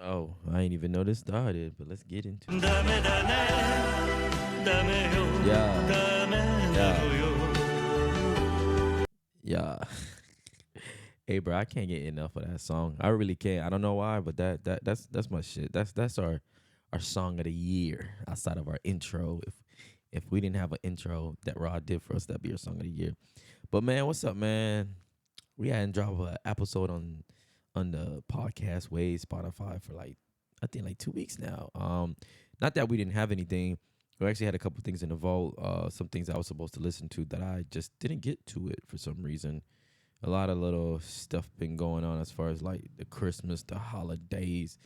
Oh, I ain't even know this started, but let's get into it. ダメだねダメよ Yeah, ダメな yeah, のよ yeah. Hey, bro, I can't get enough of that song. I really can't. I don't know why, but that's my shit. That's our song of the year outside of our intro. If we didn't have an intro that Rod did for us, that'd be our song of the year. But man, what's up, man? We hadn't dropped an episode on the podcast way Spotify for like I think like 2 weeks now. Not that we didn't have anything. We actually had a couple things in the vault. Some things I was supposed to listen to that I just didn't get to it for some reason. A lot of little stuff been going on as far as like the Christmas, the holidays.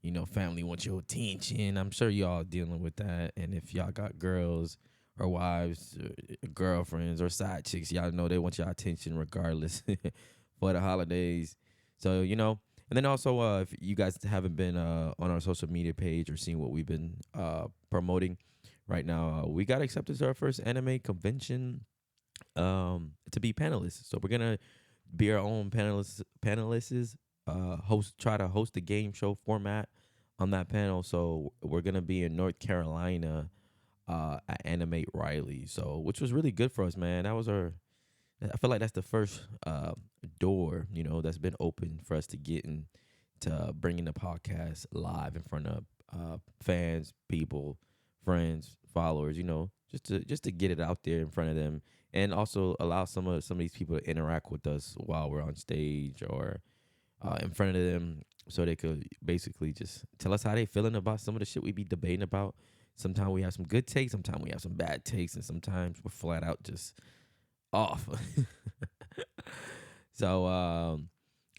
You know, family wants your attention. I'm sure y'all dealing with that. And if y'all got girls or wives, or girlfriends or side chicks, y'all know they want your attention regardless for the holidays. So, and then also if you guys haven't been on our social media page or seen what we've been promoting right now, we got accepted to our first anime convention to be panelists. So we're gonna be our own panelists, try to host a game show format on that panel. So we're gonna be in North Carolina at Animate Riley. So which was really good for us, man. I feel like that's the first door, that's been open for us to get into bringing the podcast live in front of fans, people, friends, followers, just to get it out there in front of them, and also allow some of these people to interact with us while we're on stage or in front of them, so they could basically just tell us how they feeling about some of the shit we be debating about. Sometimes we have some good takes, sometimes we have some bad takes, and sometimes we're flat out just off. So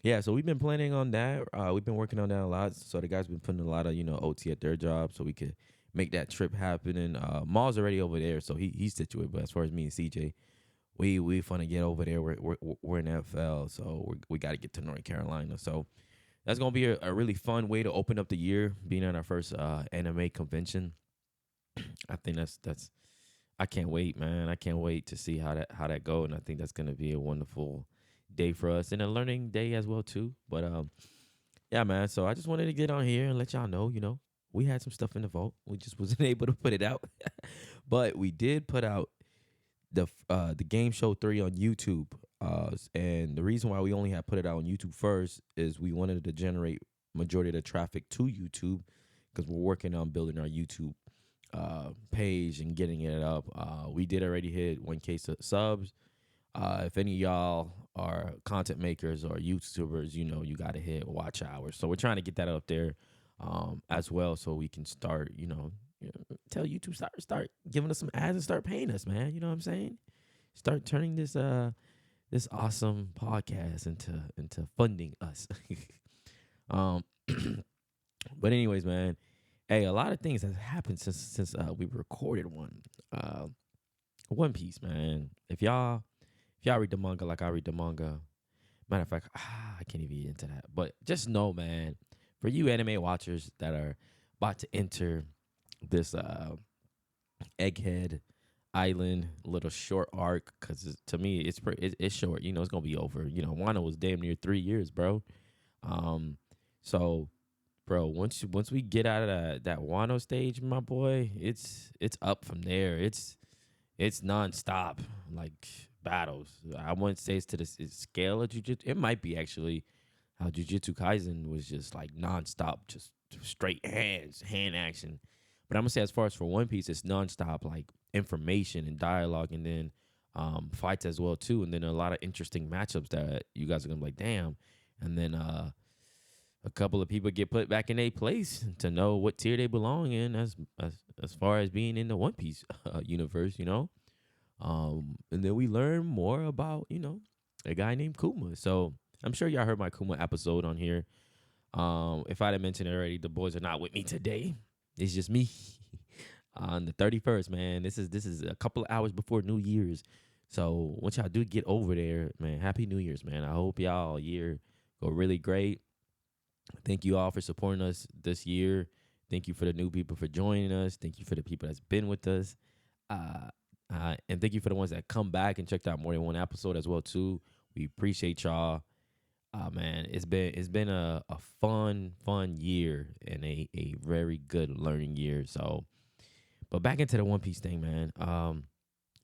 yeah, so we've been planning on that. We've been working on that a lot. So the guys been putting a lot of OT at their job so we could make that trip happen. And Maul's already over there, so he's situated. But as far as me and CJ, we fun to get over there. We're in FL, so we got to get to North Carolina. So that's gonna be a really fun way to open up the year, being at our first anime convention. I think that's I can't wait, man. I can't wait to see how that go, and I think that's gonna be a wonderful day for us and a learning day as well too. But yeah, man. So I just wanted to get on here and let y'all know, we had some stuff in the vault. We just wasn't able to put it out, but we did put out the game show 3 on YouTube. And the reason why we only had put it out on YouTube first is we wanted to generate majority of the traffic to YouTube because we're working on building our YouTube page and getting it up. We did already hit 1K subs. If any of y'all are content makers or YouTubers, you got to hit watch hours. So we're trying to get that up there as well, so we can start, tell YouTube start giving us some ads and start paying us, man. You know what I'm saying? Start turning this awesome podcast into funding us. um, but anyways, man. Hey, a lot of things have happened since we recorded one. One Piece, man. If y'all read the manga like I read the manga, matter of fact, I can't even get into that. But just know, man, for you anime watchers that are about to enter this Egghead Island little short arc, because to me it's short. It's gonna be over. Wano was damn near 3 years, bro. So. Bro, once we get out of that Wano stage, my boy, it's up from there. It's nonstop, like battles. I wouldn't say it's to the scale of Jujutsu. It might be actually how Jujutsu Kaisen was just like nonstop, just straight hand action. But I'm gonna say as far as for One Piece, it's nonstop, like information and dialogue, and then fights as well too, and then a lot of interesting matchups that you guys are gonna be like, damn, and then a couple of people get put back in their place to know what tier they belong in as far as being in the One Piece universe, and then we learn more about, a guy named Kuma. So I'm sure y'all heard my Kuma episode on here. If I didn't mention it already, the boys are not with me today. It's just me on the 31st, man. This is a couple of hours before New Year's. So once y'all do get over there, man, Happy New Year's, man. I hope y'all year go really great. Thank you all for supporting us this year. Thank you for the new people for joining us. Thank you for the people that's been with us. And thank you for the ones that come back and checked out more than one episode as well, too. We appreciate y'all. Man, it's been a fun year and a very good learning year. So, but back into the One Piece thing, man.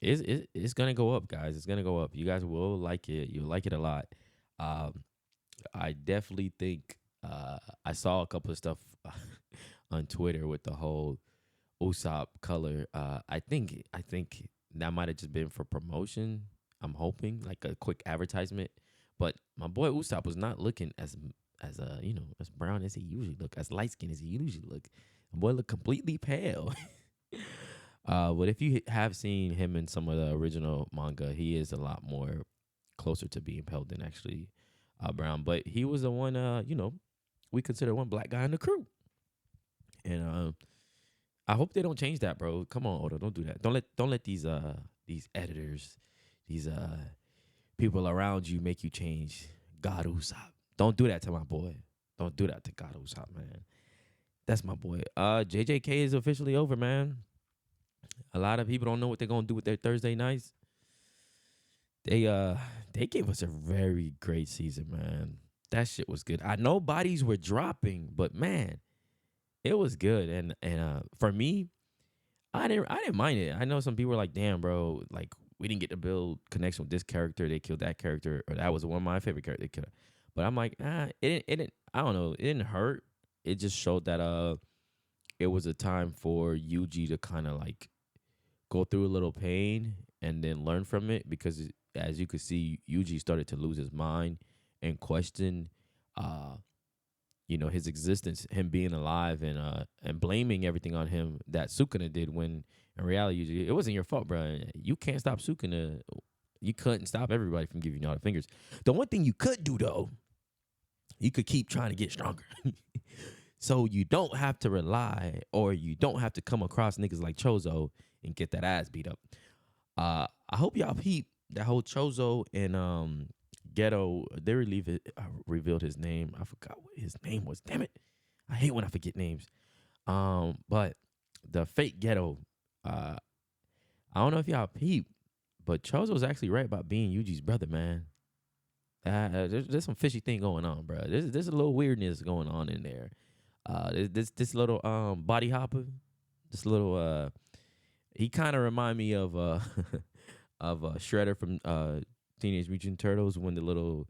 It's gonna go up, guys. It's gonna go up. You guys will like it. You'll like it a lot. Um, I definitely think I saw a couple of stuff on Twitter with the whole Usopp color. I think that might have just been for promotion. I'm hoping like a quick advertisement. But my boy Usopp was not looking as as brown as he usually look, as light skinned as he usually look. My boy looked completely pale. But if you have seen him in some of the original manga, he is a lot more closer to being pale than actually brown. But he was the one, we consider one black guy in the crew, and I hope they don't change that, bro. Come on, Oda, don't do that. Don't let these editors, these people around you make you change God Usopp. Don't do that to my boy. Don't do that to God Usopp, man. That's my boy. JJK is officially over, man. A lot of people don't know what they're gonna do with their Thursday nights. They they gave us a very great season, man. That shit was good. I know bodies were dropping, but man, it was good. And for me, I didn't mind it. I know some people were like, "Damn, bro, like we didn't get to build connection with this character. They killed that character, or that was one of my favorite characters they killed." But I'm like, it didn't. I don't know. It didn't hurt. It just showed that it was a time for Yuji to kind of like go through a little pain and then learn from it because as you could see, Yuji started to lose his mind and question, uh, his existence, him being alive, and blaming everything on him that Sukuna did when in reality it wasn't your fault, bro. You can't stop Sukuna. You couldn't stop everybody from giving you all the fingers. The one thing you could do though, you could keep trying to get stronger. So you don't have to rely or you don't have to come across niggas like Chozo and get that ass beat up. I hope y'all peep that whole Chozo and Ghetto. They revealed his name. I forgot what his name was. Damn it! I hate when I forget names. But the fake Ghetto. I don't know if y'all peep, but Chozo's actually right about being Yuji's brother, man. There's some fishy thing going on, bro. There's a little weirdness going on in there. This little body hopper, this little he kind of remind me of of Shredder from Teenage Mutant Turtles when the little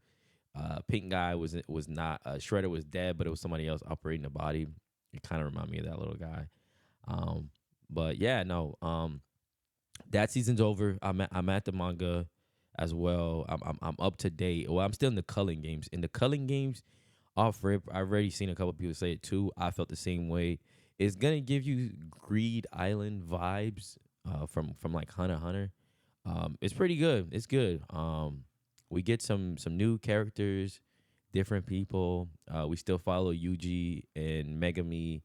pink guy was not Shredder was dead, but it was somebody else operating the body. It kind of remind me of that little guy. But yeah, no. That season's over. I'm at the manga as well. I'm up to date. Well, I'm still in the culling games. In the culling games, off rip, I've already seen a couple people say it too. I felt the same way. It's gonna give you Greed Island vibes from like Hunter x Hunter. It's pretty good. It's good. We get some new characters, different people. We still follow Yuji and Megami.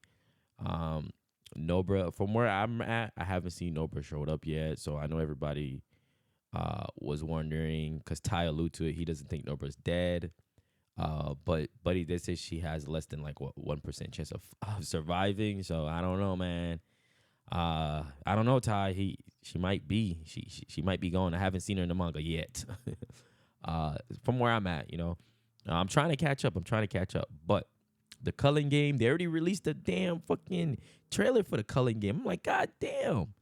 Nobra, from where I'm at, I haven't seen Nobra showed up yet, so I know everybody was wondering because Ty alluded to it. He doesn't think Nobra's dead. But he did say she has less than like what 1% chance of surviving. So I don't know, man. I don't know, Ty. She might be she might be gone. I haven't seen her in the manga yet. From where I'm at, I'm trying to catch up. But the Culling game, they already released the damn fucking trailer for the Culling game. I'm like, God damn.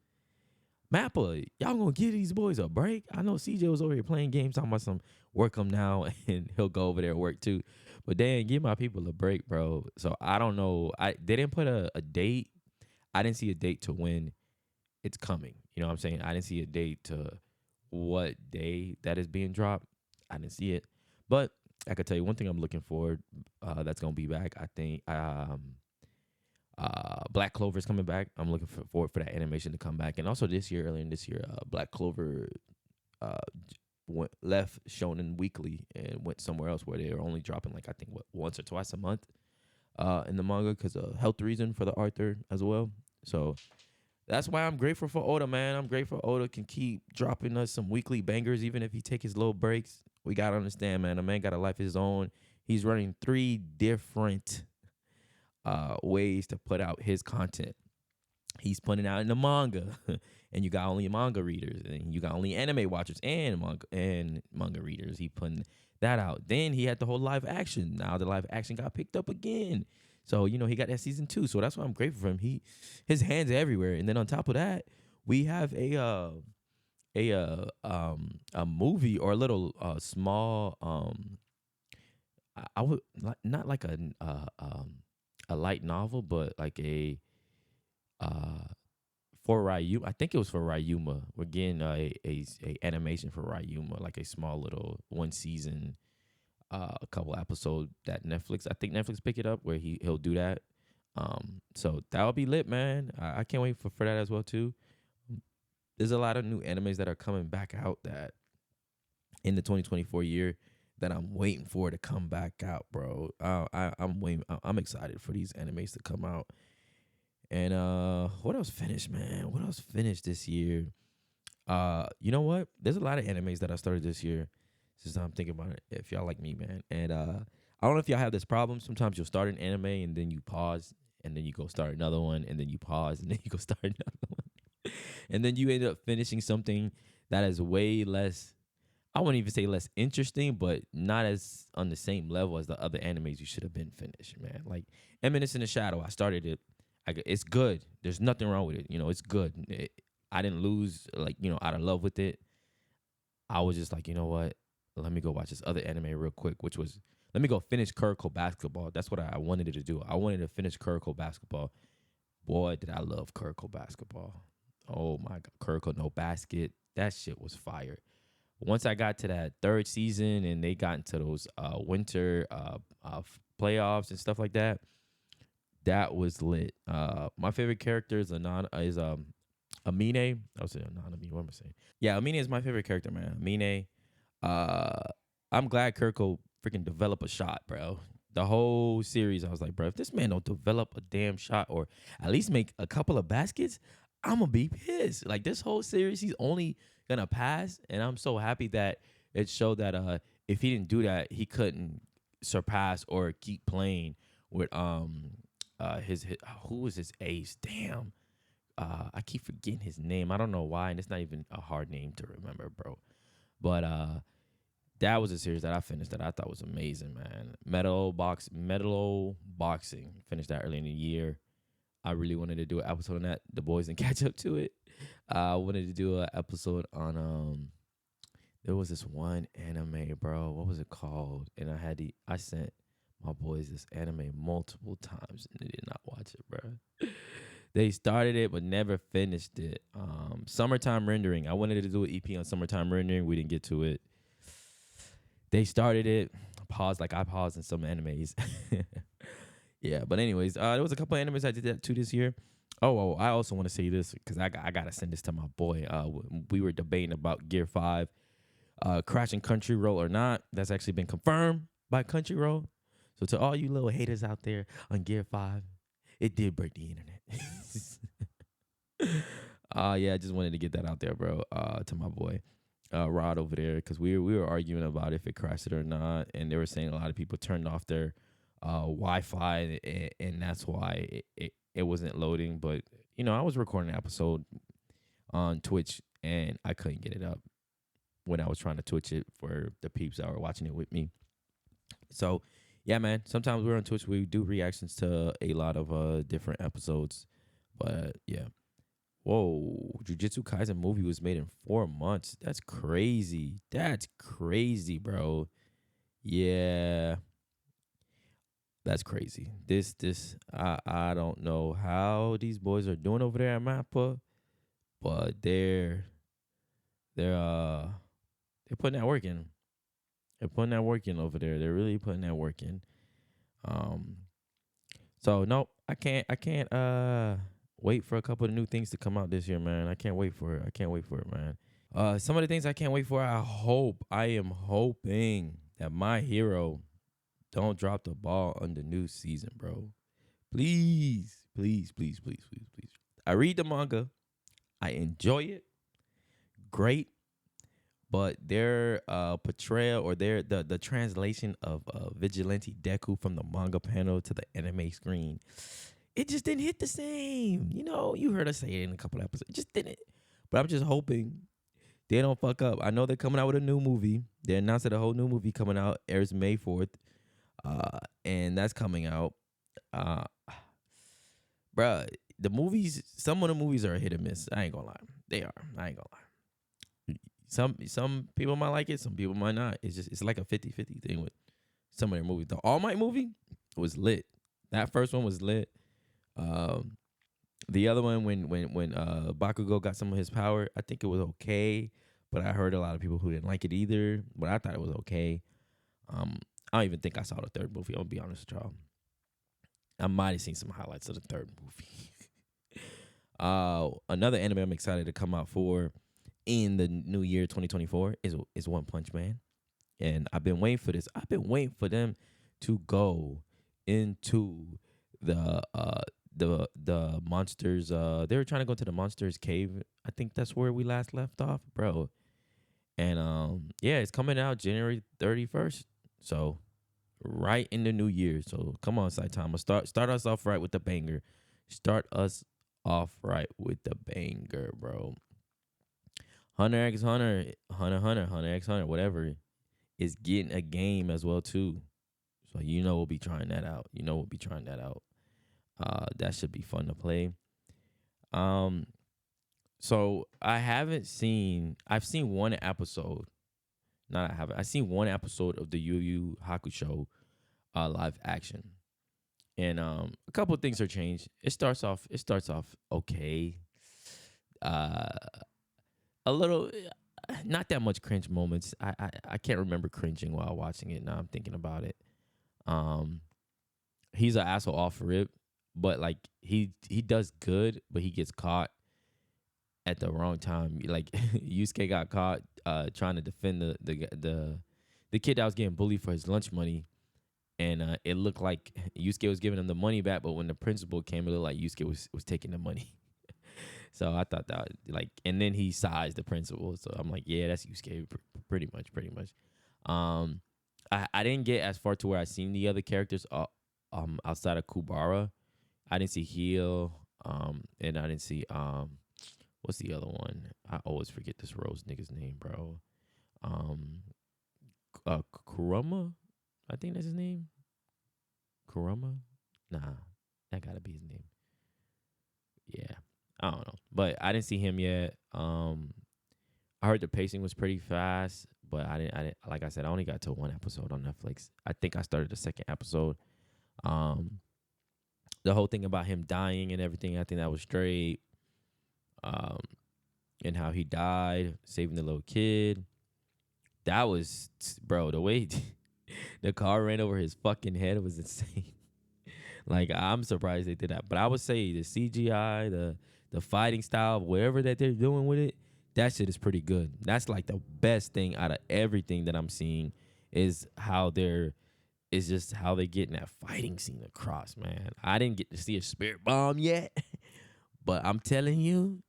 Mappa, y'all gonna give these boys a break? I know CJ was over here playing games, talking about some work him now, and he'll go over there and work too. But Dan, give my people a break, bro. So I don't know. They didn't put a date. I didn't see a date to when it's coming. You know what I'm saying? I didn't see a date to what day that is being dropped. I didn't see it. But I could tell you one thing I'm looking forward that's gonna be back. I think Black Clover is coming back. I'm looking forward for that animation to come back. And also earlier in this year, Black Clover left Shonen Weekly and went somewhere else where they were only dropping like I think once or twice a month in the manga because of health reason for the author as well. So that's why I'm grateful for Oda, man. I'm grateful Oda can keep dropping us some weekly bangers even if he take his little breaks. We gotta understand, man. The man got a life of his own. He's running 3 different ways to put out his content. He's putting out in the manga, and you got only manga readers, and you got only anime watchers and manga readers. He putting that out. Then he had the whole live action. Now the live action got picked up again. So, he got that season 2. So that's why I'm grateful for him. His hands are everywhere. And then on top of that, we have a movie or a little small I would not like a light novel, but like uh for Ryu. I think it was for Ryuma. We're getting a animation for Ryuma, like a small little one season, a couple episode that Netflix. I think Netflix pick it up where he'll do that. So that'll be lit, man. I can't wait for that as well too. There's a lot of new animes that are coming back out that in the 2024 year that I'm waiting for to come back out, bro. I'm waiting. I'm excited for these animes to come out. And what else finished, man? What else finished this year? You know what? There's a lot of animes that I started this year. Since I'm thinking about it, if y'all like me, man. And I don't know if y'all have this problem. Sometimes you'll start an anime and then you pause, and then you go start another one, and then you pause, and then you go start another one, and then you end up finishing something that is way less. I wouldn't even say less interesting, but not as on the same level as the other animes you should have been finished, man. Like Eminence in the Shadow, I started it. It's good. There's nothing wrong with it. It's good. I didn't lose, like, out of love with it. I was just like, you know what? Let me go watch this other anime real quick, which was, let me go finish Kuroko Basketball. That's what I wanted it to do. I wanted to finish Kuroko Basketball. Boy, did I love Kuroko Basketball. Oh, my God. Kuroko No Basket. That shit was fire. Once I got to that third season and they got into those winter playoffs and stuff like that, that was lit. My favorite character is Amine. I was saying Anonymous. What am I saying? Yeah, Amine is my favorite character, man. Amine. I'm glad Kirko freaking developed a shot, bro. The whole series, I was like, bro, if this man don't develop a damn shot or at least make a couple of baskets, I'm gonna be pissed. Like this whole series, he's only gonna pass, and I'm so happy that it showed that if he didn't do that, he couldn't surpass or keep playing with his who was his ace? Damn. I keep forgetting his name. I don't know why, and it's not even a hard name to remember, bro. But that was a series that I finished that I thought was amazing, man. Metal Boxing. Finished that early in the year. I really wanted to do an episode on that. The boys didn't catch up to it. I wanted to do an episode on there was this one anime, bro. What was it called? And I sent my boys this anime multiple times and they did not watch it, bro. They started it but never finished it. Summertime Rendering. I wanted to do an EP on Summertime Rendering. We didn't get to it. They started it. Paused like I paused in some animes. Yeah, but anyways, there was a couple of animes I did that too this year. Oh, I also want to say this because I gotta send this to my boy. We were debating about Gear 5, crashing Crunchyroll or not. That's actually been confirmed by Crunchyroll. So to all you little haters out there on Gear 5, it did break the internet. Yeah, I just wanted to get that out there, bro. To my boy Rod over there, because we were arguing about if it crashed it or not, and they were saying a lot of people turned off their Wi-Fi, and that's why it wasn't loading. But I was recording an episode on Twitch, and I couldn't get it up when I was trying to Twitch it for the peeps that were watching it with me. So yeah, man. Sometimes we're on Twitch. We do reactions to a lot of different episodes. But yeah. Whoa. Jujutsu Kaisen movie was made in 4 months. That's crazy. That's crazy, bro. Yeah. That's crazy. I don't know how these boys are doing over there at Mappa, but they're putting that work in. They're putting that work in over there. They're really putting that work in. So nope, I can't wait for a couple of new things to come out this year, man. I can't wait for it, man. Some of the things I can't wait for, I am hoping that My Hero don't drop the ball on the new season, bro. Please, please, please, please, please, please. I read the manga. I enjoy it. Great. But their portrayal or the translation of Vigilante Deku from the manga panel to the anime screen, it just didn't hit the same. You heard us say it in a couple episodes. It just didn't. But I'm just hoping They don't fuck up. I know they're coming out with a new movie. They announced that a whole new movie coming out airs May 4th. And that's coming out. Uh Bruh, the movies, some of the movies are a hit or miss. I ain't gonna lie. They are. I ain't gonna lie. Some people might like it, some people might not. It's like a 50-50 thing with some of their movies. The All Might movie was lit. That first one was lit. Um the other one when Bakugo got some of his power, I think it was okay. But I heard a lot of people who didn't like it either. But I thought it was okay. Um I don't even think I saw the third movie. I'm gonna be honest with y'all. I might have seen some highlights of the third movie. Another anime I'm excited to come out for in the new year 2024 is One Punch Man, and I've been waiting for this. I've been waiting for them to go into the the monsters. They were trying to go to the monsters cave. I think that's where we last left off, bro. And yeah, it's coming out January 31st. So right in the new year. So come on, Saitama, start us off right with the banger. Start us off right with the banger, bro. Hunter x Hunter x Hunter, whatever, is getting a game as well too. So you know we'll be trying that out. That should be fun to play. Um, so I've seen one episode. Not I haven't. I've seen one episode of the Yu Yu Hakusho live action. And a couple of things are changed. It starts off okay. Uh a little not that much cringe moments. I can't remember cringing while watching it. Now I'm thinking about it. Um he's an asshole off rip, but like he does good, but he gets caught at the wrong time. Like Yusuke got caught trying to defend the kid that was getting bullied for his lunch money, and it looked like Yusuke was giving him the money back, but when the principal came, it looked like Yusuke was taking the money. So I thought that like, and then he sized the principal. So I'm like, yeah, that's Yusuke, pretty much. Um, I didn't get as far to where I seen the other characters outside of Kubara. I didn't see Heel, and I didn't see what's the other one? I always forget this Rose nigga's name, bro. Um, Kurama, I think that's his name. Kurama, nah, that gotta be his name. Yeah, I don't know, but I didn't see him yet. I heard the pacing was pretty fast, but I didn't. Like I said, I only got to one episode on Netflix. I think I started the second episode. Um, the whole thing about him dying and everything, I think that was straight. Um, and how he died, saving the little kid. That was, bro, the way the car ran over his fucking head was insane. Like, I'm surprised they did that. But I would say the CGI, the fighting style, whatever that they're doing with it, that shit is pretty good. That's like the best thing out of everything that I'm seeing is is just how they getting that fighting scene across, man. I didn't get to see a spirit bomb yet, but I'm telling you,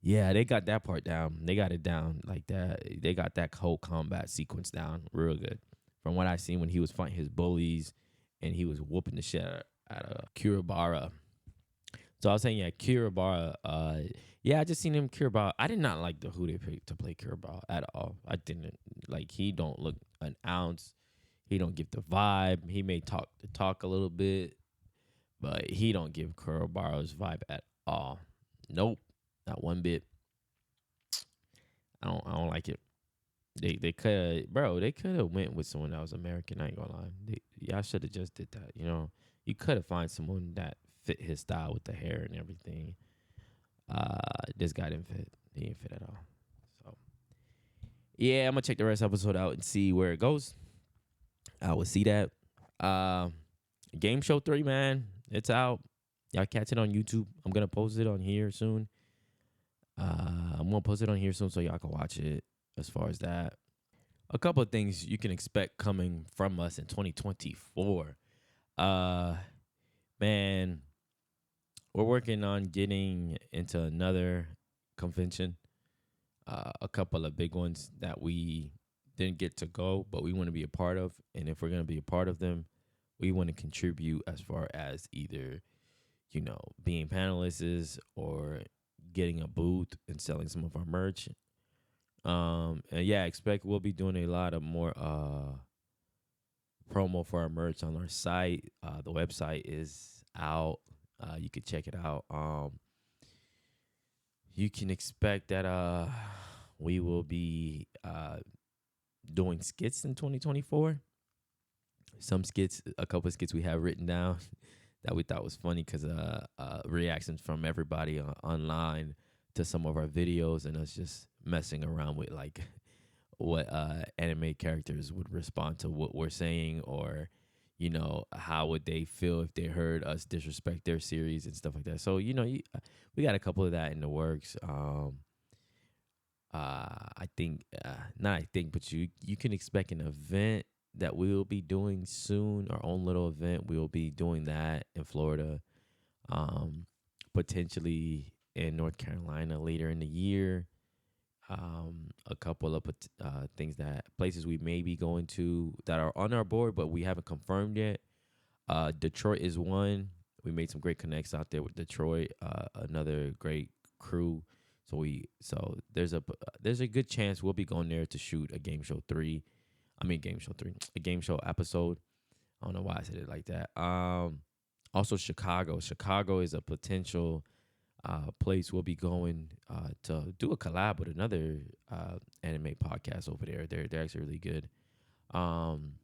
yeah, they got that part down. They got it down like that. They got that whole combat sequence down real good. From what I seen when he was fighting his bullies and he was whooping the shit out of Kurabara. So I was saying, yeah, Kurabara. Yeah, I just seen him Kurabara. I did not like who they picked to play Kurabara at all. I didn't like. He don't look an ounce. He don't give the vibe. He may talk the talk a little bit, but he don't give Kurabara's vibe at all. Nope. Not one bit. I don't like it. They could they could have went with someone that was American. I ain't gonna lie. Y'all should have just did that. You could have find someone that fit his style with the hair and everything. This guy didn't fit. He didn't fit at all. So yeah, I'm gonna check the rest of the episode out and see where it goes. I will see that. Game Show 3, man. It's out. Y'all catch it on YouTube. I'm gonna post it on here soon. I'm gonna post it on here soon so y'all can watch it. As far as that, a couple of things you can expect coming from us in 2024. Man, we're working on getting into another convention. A couple of big ones that we didn't get to go, but we want to be a part of. And if we're gonna be a part of them, we want to contribute as far as either, being panelists or getting a booth and selling some of our merch. And yeah, expect we'll be doing a lot of more promo for our merch on our site. The website is out. You can check it out. You can expect that we will be doing skits in 2024. Some skits, a couple of skits we have written down that we thought was funny because reactions from everybody online to some of our videos and us just messing around with like what anime characters would respond to what we're saying, or how would they feel if they heard us disrespect their series and stuff like that. So we got a couple of that in the works. I think not I think, but you can expect an event that we will be doing soon. Our own little event. We will be doing that in Florida, potentially in North Carolina later in the year. A couple of things that places we may be going to that are on our board, but we haven't confirmed yet. Detroit is one. We made some great connects out there with Detroit. Another great crew. So there's a good chance we'll be going there to shoot a game show three. Game show three, a game show episode. I don't know why I said it like that. Also Chicago. Chicago is a potential place we'll be going to do a collab with another anime podcast over there. They're actually really good. And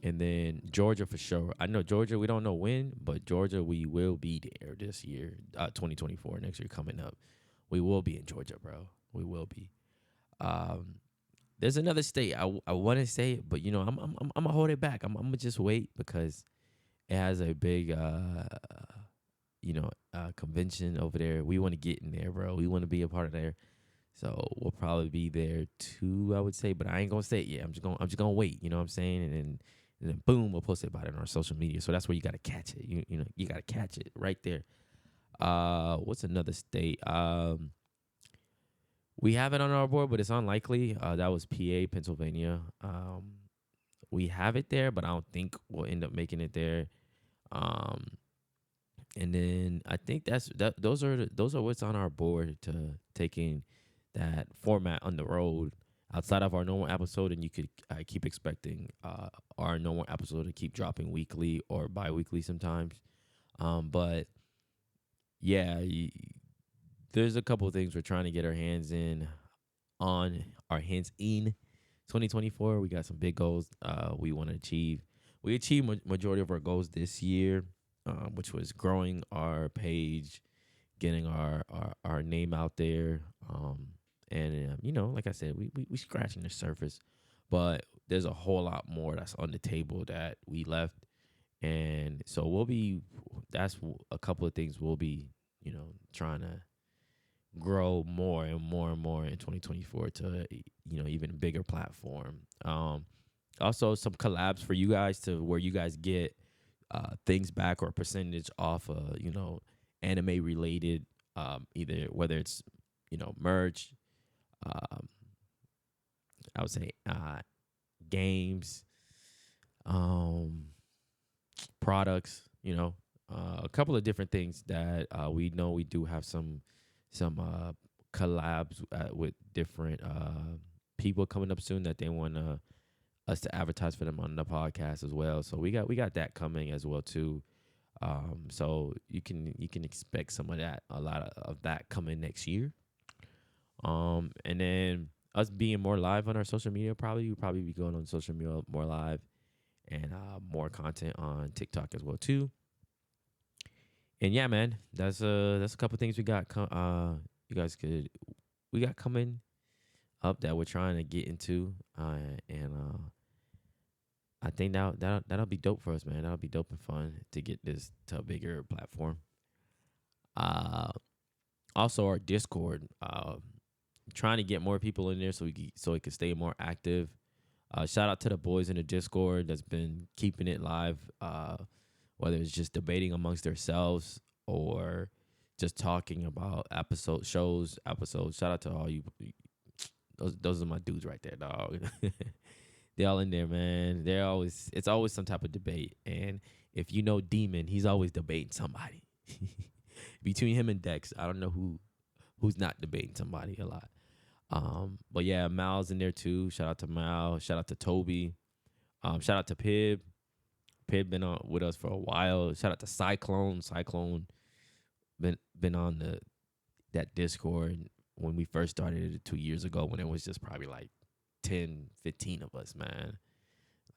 then Georgia for sure. I know Georgia. We don't know when, but Georgia we will be there this year, 2024, next year coming up. We will be in Georgia, bro. We will be. There's another state I want to say it, but I'm gonna hold it back. I'm gonna just wait because it has a big convention over there. We want to get in there, bro. We want to be a part of there. So we'll probably be there too, I would say, but I ain't gonna say it yet. I'm just gonna wait. You know what I'm saying? And then boom, we'll post about it on our social media. So that's where you gotta catch it. You gotta catch it right there. What's another state? We have it on our board, but it's unlikely. That was PA, Pennsylvania. We have it there, but I don't think we'll end up making it there. And then I think those are what's on our board to taking that format on the road outside of our normal episode, and you could keep expecting our normal episode to keep dropping weekly or bi-weekly sometimes. But yeah, there's a couple of things we're trying to get our hands in 2024. We got some big goals we want to achieve. We achieved majority of our goals this year, which was growing our page, getting our name out there. And like I said, we scratching the surface, but there's a whole lot more that's on the table that we left. And so that's a couple of things we'll be, trying to grow more and more and more in 2024 to, even bigger platform. Also some collabs for you guys to where you guys get things back or percentage off anime related, either whether it's, merch, I would say games, products, a couple of different things that we know we do have some collabs with different people coming up soon that they want us to advertise for them on the podcast as well. So we got that coming as well too. So you can expect some of that, a lot of that coming next year. And then us being more live on our social media, we'll probably be going on social media more live and more content on TikTok as well too. And yeah, man, that's a couple things we got. We got coming up that we're trying to get into, and I think that'll be dope for us, man. That'll be dope and fun to get this to a bigger platform. Also our Discord, trying to get more people in there so it can stay more active. Shout out to the boys in the Discord that's been keeping it live. Whether it's just debating amongst themselves or just talking about episodes. Shout out to all you. Those are my dudes right there, dog. They all in there, man. It's always some type of debate. And if you know Demon, he's always debating somebody. Between him and Dex, I don't know who's not debating somebody a lot. But yeah, Mal's in there too. Shout out to Mal. Shout out to Toby. Shout out to Pib. Pib been on with us for a while. Shout out to Cyclone. Cyclone been on that Discord when we first started it 2 years ago when it was just probably like 10, 15 of us, man.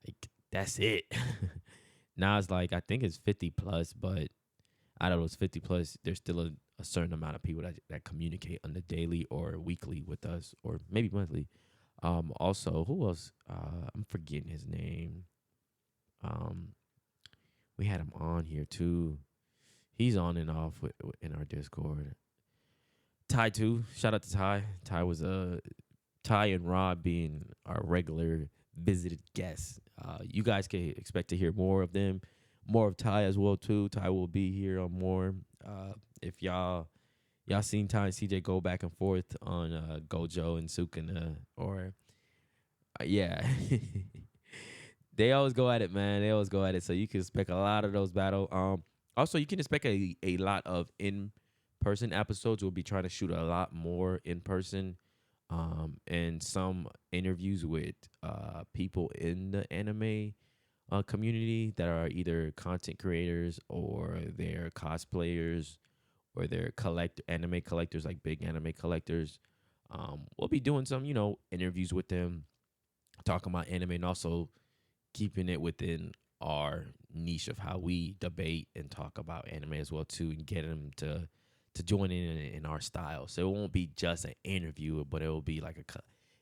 Like that's it. Now it's like I think it's 50 plus, but out of those 50 plus, there's still a certain amount of people that communicate on the daily or weekly with us, or maybe monthly. Also, who else? I'm forgetting his name. Um, we had him on here too. He's on and off in our Discord. Ty too. Shout out to Ty. Ty was Ty and Rob being our regular visited guests. You guys can expect to hear more of them, more of Ty as well too. Ty will be here on more. If y'all seen Ty and CJ go back and forth on Gojo and Sukuna, or yeah, they always go at it, man. They always go at it. So you can expect a lot of those battle. Also you can expect a lot of in person episodes. We'll be trying to shoot a lot more in person. And some interviews with people in the anime community that are either content creators or they're cosplayers or they're anime collectors, like big anime collectors. We'll be doing some, interviews with them, talking about anime, and also keeping it within our niche of how we debate and talk about anime as well too, and get them to join in our style. So it won't be just an interview, but it will be like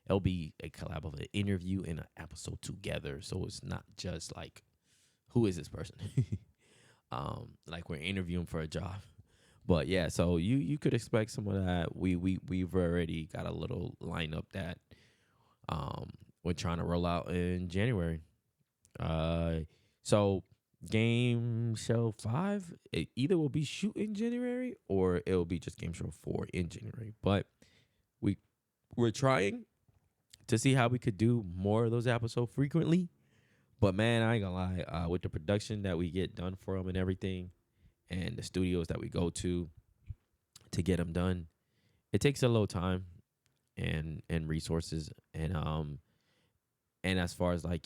it'll be a collab of an interview and an episode together. So it's not just like, who is this person? Like we're interviewing for a job. But yeah, so you could expect some of that. We've already got a little lineup that we're trying to roll out in January. So Game Show 5, it either will be shoot in January or it will be just Game Show 4 in January. But we're trying to see how we could do more of those episodes frequently. But man, I ain't gonna lie, with the production that we get done for them and everything, and the studios that we go to get them done, it takes a little time and resources, and as far as like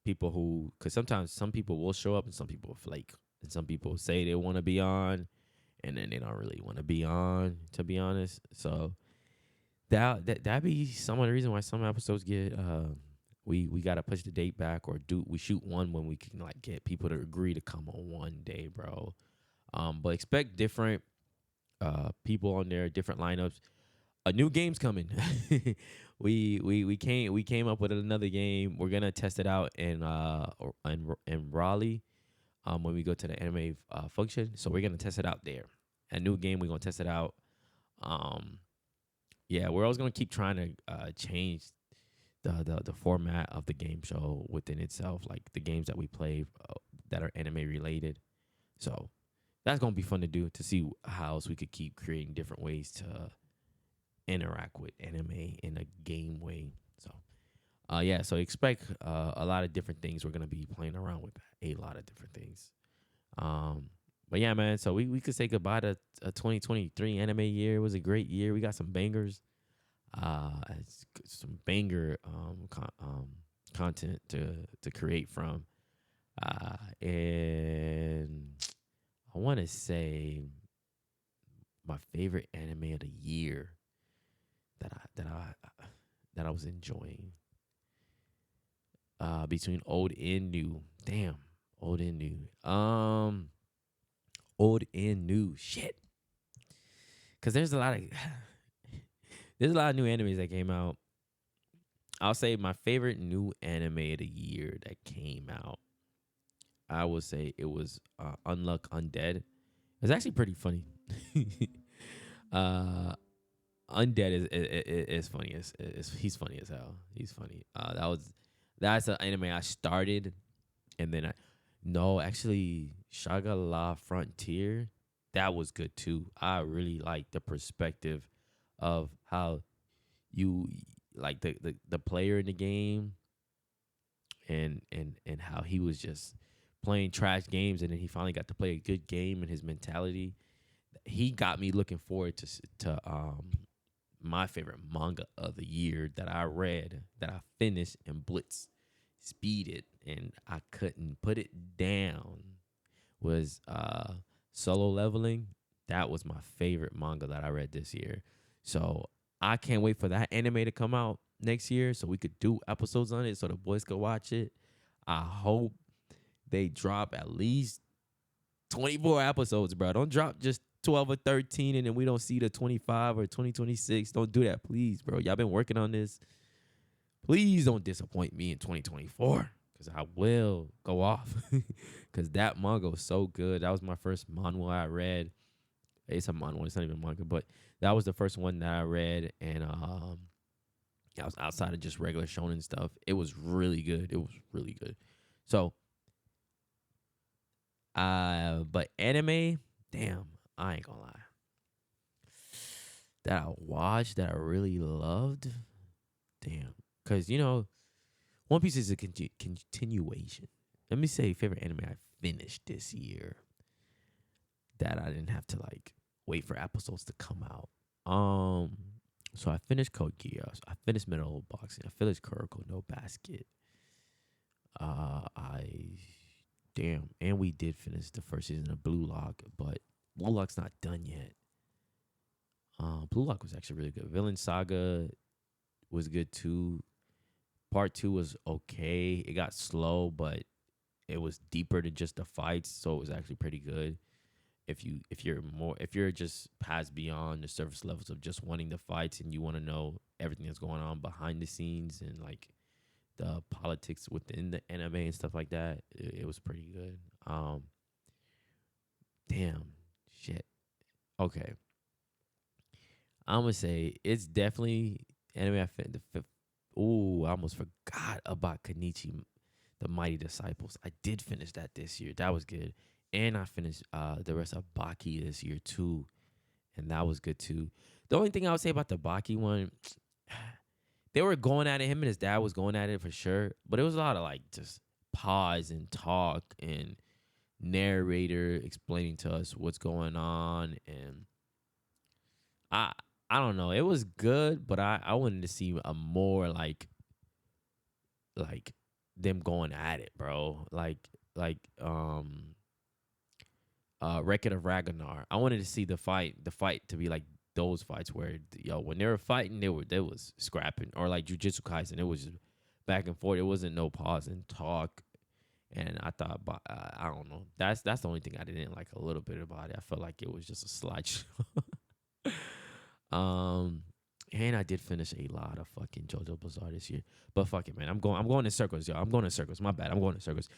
people who, because sometimes some people will show up and some people flake, and some people say they want to be on and then they don't really want to be on, to be honest. So that be some of the reason why some episodes get we gotta push the date back, or we shoot one when we can like get people to agree to come on one day, bro. But expect different people on there, different lineups. A new game's coming. We came up with another game. We're gonna test it out in Raleigh when we go to the anime function. So we're gonna test it out there. A new game. We're gonna test it out. Um, yeah, we're always gonna keep trying to change the format of the game show within itself, like the games that we play that are anime related. So that's gonna be fun to do, to see how else we could keep creating different ways to interact with anime in a game way. So yeah, so expect a lot of different things. We're gonna be playing around with a lot of different things. But yeah, man. So we could say goodbye to a 2023 anime year. It was a great year. We got some bangers, some banger content to create from, and I want to say my favorite anime of the year that I was enjoying. Between old and new. Damn, old and new. Old and new. Shit. Cause there's a lot of new animes that came out. I'll say my favorite new anime of the year that came out, I would say it was Unluck Undead. It's actually pretty funny. Undead is funny. He's funny as hell. He's funny. That's an anime I started, and then actually Shagala Frontier, that was good too. I really like the perspective of how you like the player in the game, and how he was just playing trash games, and then he finally got to play a good game, and his mentality. He got me looking forward to my favorite manga of the year that I read, that I finished and blitz speeded, and I couldn't put it down was Solo Leveling. That was my favorite manga that I read this year. So I can't wait for that anime to come out next year so we could do episodes on it so the boys could watch it. I hope they drop at least 24 episodes, bro. Don't drop just 12 or 13 and then we don't see the 25 or 2026. Don't do that, please, bro. Y'all been working on this. Please don't disappoint me in 2024 because I will go off because that manga was so good. That was my first manhwa I read. It's a manhwa. It's not even manga, but that was the first one that I read. And I was outside of just regular shonen stuff. It was really good. It was really good. So, but anime, damn, I ain't gonna lie. That I watched that I really loved, damn. Because, One Piece is a continuation. Let me say favorite anime I finished this year that I didn't have to wait for episodes to come out. So I finished Code Geass. I finished Metal Boxing. I finished Kuroko no Basket. And we did finish the first season of Blue Lock, but Blue Lock's not done yet. Blue Lock was actually really good. Villain Saga was good too. Part 2 was okay. It got slow, but it was deeper than just the fights, so it was actually pretty good. If you're just past beyond the surface levels of just wanting the fights and you want to know everything that's going on behind the scenes and the politics within the anime and stuff like that, it was pretty good. Damn shit. Okay, I'm gonna say it's definitely anime. I almost forgot about Kenichi, the Mighty Disciples. I did finish that this year. That was good. And I finished the rest of Baki this year too. And that was good too. The only thing I would say about the Baki one, they were going at it. Him and his dad was going at it for sure. But it was a lot of just pause and talk and narrator explaining to us what's going on. And I don't know. It was good, but I wanted to see a more like them going at it, bro. Record of Ragnar. I wanted to see the fight to be like those fights where when they were fighting, they was scrapping, or like Jujutsu Kaisen. It was just back and forth. It wasn't no pause and talk. And I thought, I don't know. That's the only thing I didn't like a little bit about it. I felt like it was just a slideshow. And I did finish a lot of fucking JoJo Bizarre this year. But fuck it, man. I'm going in circles, y'all. I'm going in circles. My bad. I'm going in circles.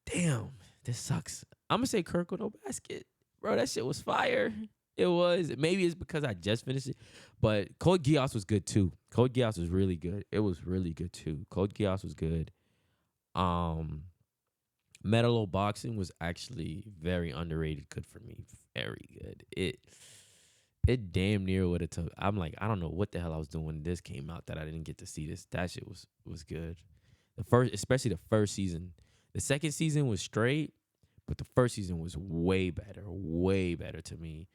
Damn, this sucks. I'm gonna say Kuroko no Basket. Bro, that shit was fire. It was. Maybe it's because I just finished it. But Code Geass was good too. Code Geass was really good. It was really good too. Code Geass was good. Metal Boxing was actually very underrated. Good for me. Very good. It damn near would have took. I'm like, I don't know what the hell I was doing when this came out that I didn't get to see this. That shit was good. Especially the first season. The second season was straight, but the first season was way better to me.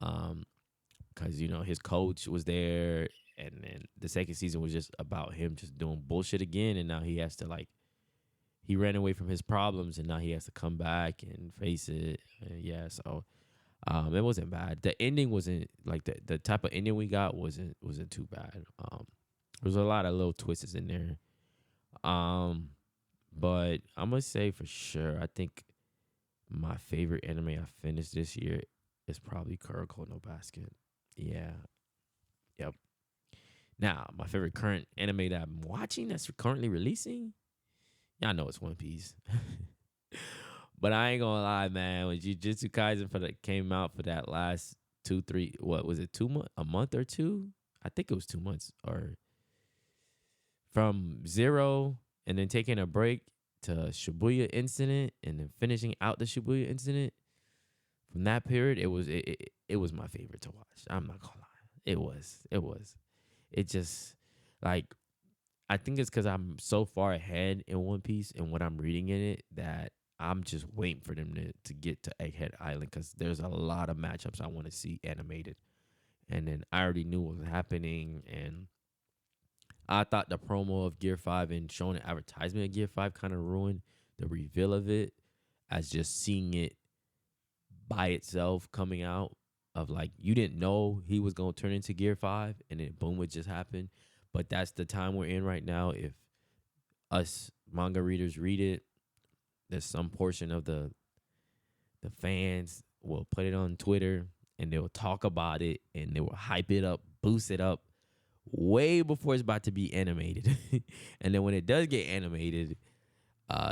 Because his coach was there, and then the second season was just about him just doing bullshit again, and now he has to he ran away from his problems, and now he has to come back and face it. Yeah, so it wasn't bad. The ending wasn't the type of ending we got wasn't too bad. There was a lot of little twists in there. But I'm gonna say for sure, I think my favorite anime I finished this year is probably Kuroko no Basket. Yeah. Yep. Now, my favorite current anime that I'm watching that's currently releasing, y'all know it's One Piece. But I ain't gonna lie, man. When Jujutsu Kaisen came out for that last 2-3, what was it, 2 months, a month or two? I think it was 2 months, or from zero and then taking a break to Shibuya incident and then finishing out the Shibuya incident. From that period, it was my favorite to watch. I'm not gonna lie, it was. It just I think it's because I'm so far ahead in One Piece and what I'm reading in it that I'm just waiting for them to get to Egghead Island because there's a lot of matchups I want to see animated. and then I already knew what was happening, and I thought the promo of Gear 5 and showing the advertisement of Gear 5 kind of ruined the reveal of it, as just seeing it by itself coming out of like you didn't know he was going to turn into Gear 5 and then boom it just happened. But that's the time we're in right now. If us manga readers read it, there's some portion of the fans will put it on Twitter and they will talk about it and they will hype it up, boost it up way before it's about to be animated. And then when it does get animated,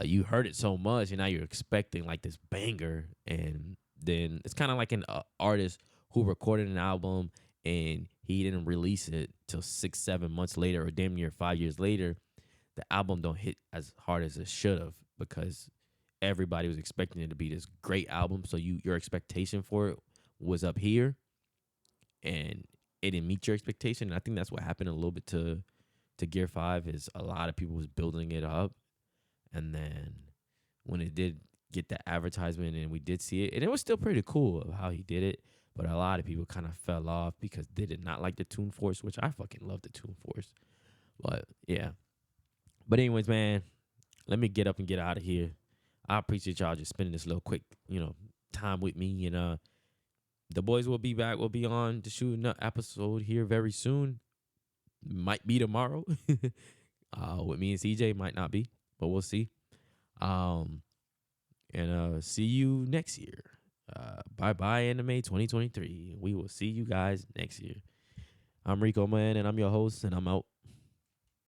you heard it so much and now you're expecting like this banger. And then it's kind of like an artist who recorded an album and he didn't release it till 6 7 months later or damn near 5 years later. The album don't hit as hard as it should have because everybody was expecting it to be this great album. So your expectation for it was up here and it didn't meet your expectation. And I think that's what happened a little bit to Gear 5 is a lot of people was building it up. And then when it did get the advertisement and we did see it, and it was still pretty cool of how he did it. But a lot of people kind of fell off because they did not like the Toon Force, which I fucking love the Toon Force. But yeah. But anyways, man, let me get up and get out of here. I appreciate y'all just spending this little quick, time with me. And the boys will be back. We'll be on to shoot an episode here very soon. Might be tomorrow. With me and CJ, might not be, but we'll see. And see you next year. Bye bye, Anime 2023. We will see you guys next year. I'm Rico, man, and I'm your host, and I'm out.